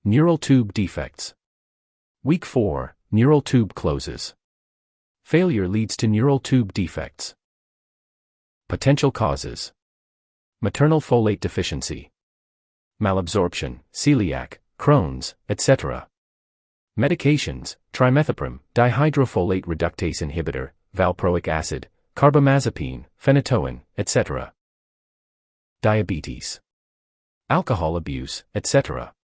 Neural tube defects. Week 4, neural tube closes. Failure leads to neural tube defects. Potential causes: maternal folate deficiency, malabsorption, celiac, Crohn's, etc. Medications: trimethoprim, dihydrofolate reductase inhibitor, valproic acid, carbamazepine, phenytoin, etc. Diabetes, alcohol abuse, etc.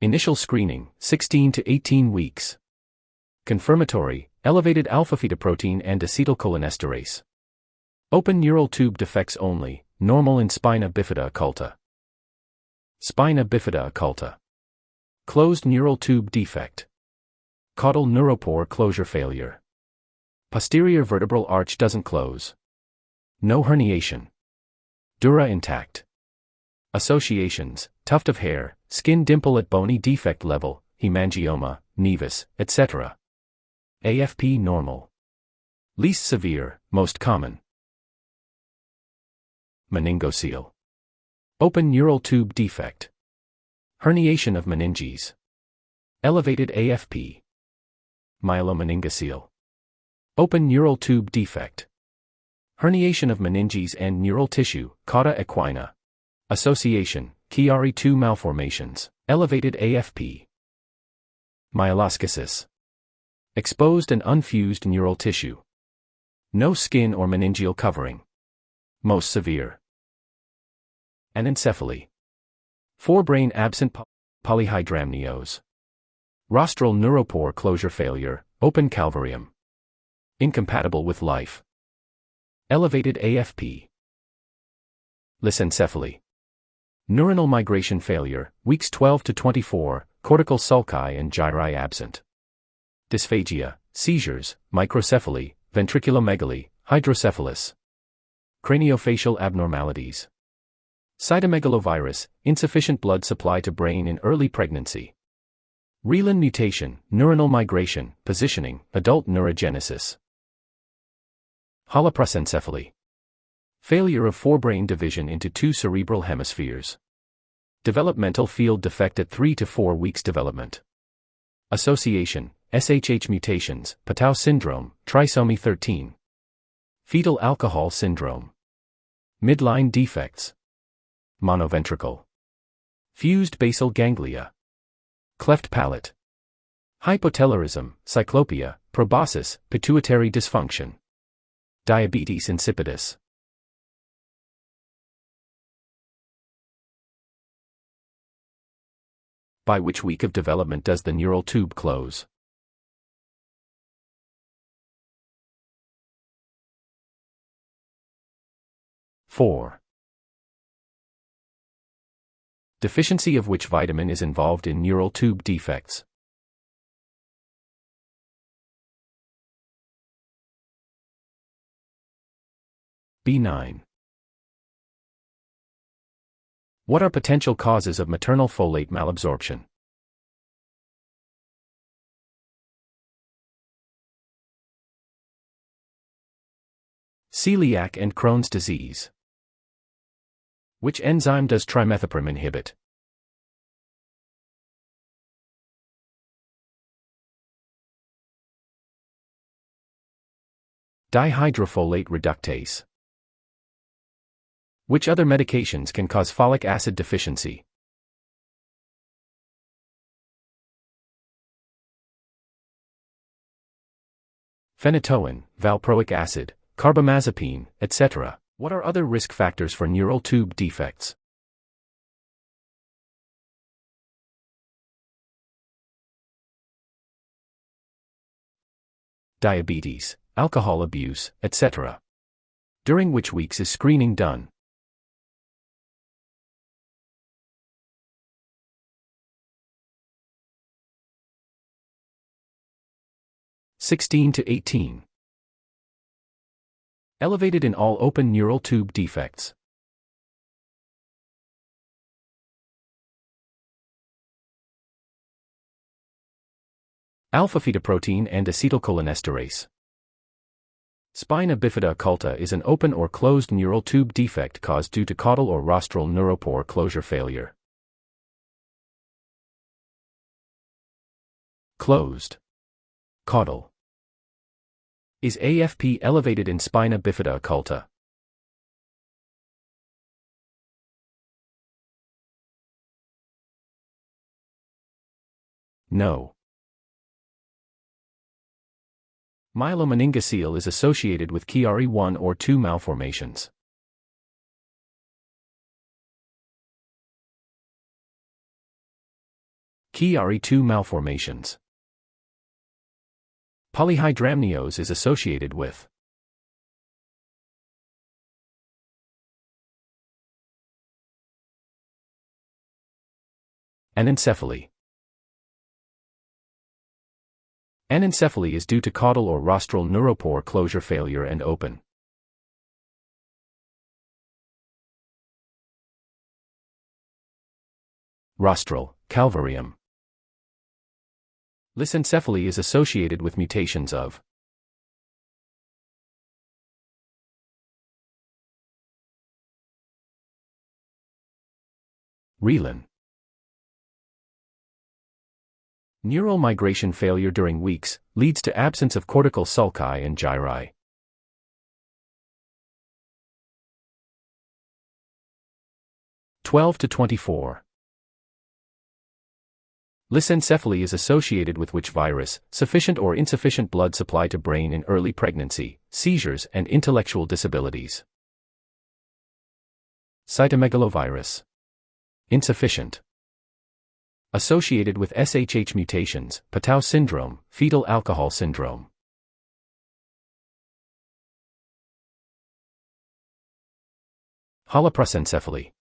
Initial screening, 16 to 18 weeks. Confirmatory, elevated alpha-fetoprotein and acetylcholinesterase. Open neural tube defects only, normal in Spina Bifida Occulta. Spina Bifida Occulta. Closed neural tube defect. Caudal neuropore closure failure. Posterior vertebral arch doesn't close. No herniation. Dura intact. Associations: tuft of hair, skin dimple at bony defect level, hemangioma, nevus, etc. AFP normal. Least severe, most common. Meningocele. Open neural tube defect. Herniation of meninges. Elevated AFP. Myelomeningocele. Open neural tube defect. Herniation of meninges and neural tissue, cauda equina. Association: Chiari II malformations, elevated AFP. Myeloschisis. Exposed and unfused neural tissue. No skin or meningeal covering. Most severe. Anencephaly. Forebrain absent Polyhydramnios. Rostral neuropore closure failure, open calvarium. Incompatible with life. Elevated AFP. Lissencephaly. Neuronal migration failure, weeks 12 to 24, cortical sulci and gyri absent. Dysphagia, seizures, microcephaly, ventriculomegaly, hydrocephalus. Craniofacial abnormalities. Cytomegalovirus, insufficient blood supply to brain in early pregnancy. Reelin mutation, neuronal migration, positioning, adult neurogenesis. Holoprosencephaly. Failure of forebrain division into two cerebral hemispheres. Developmental field defect at 3 to 4 weeks development. Association: SHH mutations, Patau Syndrome, trisomy 13. Fetal Alcohol Syndrome. Midline defects. Monoventricle. Fused basal ganglia. Cleft palate. Hypotelorism, cyclopia, proboscis, pituitary dysfunction. Diabetes insipidus. By which week of development does the neural tube close? Four. Deficiency of which vitamin is involved in neural tube defects? B9. What are potential causes of maternal folate malabsorption? Celiac and Crohn's disease. Which enzyme does trimethoprim inhibit? Dihydrofolate reductase. Which other medications can cause folic acid deficiency? Phenytoin, valproic acid, carbamazepine, etc. What are other risk factors for neural tube defects? Diabetes, alcohol abuse, etc. During which weeks is screening done? (16 to 18). Elevated in all open neural tube defects. Alpha-fetoprotein and acetylcholinesterase. Spina Bifida Occulta is an open or closed neural tube defect caused due to caudal or rostral neuropore closure failure. Closed. Caudal. Is AFP elevated in Spina Bifida Occulta? No. Myelomeningocele is associated with Chiari I or II malformations. Chiari II malformations. Polyhydramnios is associated with Anencephaly. Anencephaly is due to caudal or rostral neuropore closure failure and open. Rostral, calvarium. Lissencephaly is associated with mutations of Relan. Neural migration failure during weeks leads to absence of cortical sulci and gyri. (12 to 24). Lissencephaly is associated with which virus? Sufficient or insufficient blood supply to brain in early pregnancy, seizures and intellectual disabilities. Cytomegalovirus. Insufficient. Associated with SHH mutations, Patau Syndrome, Fetal Alcohol Syndrome. Holoprosencephaly.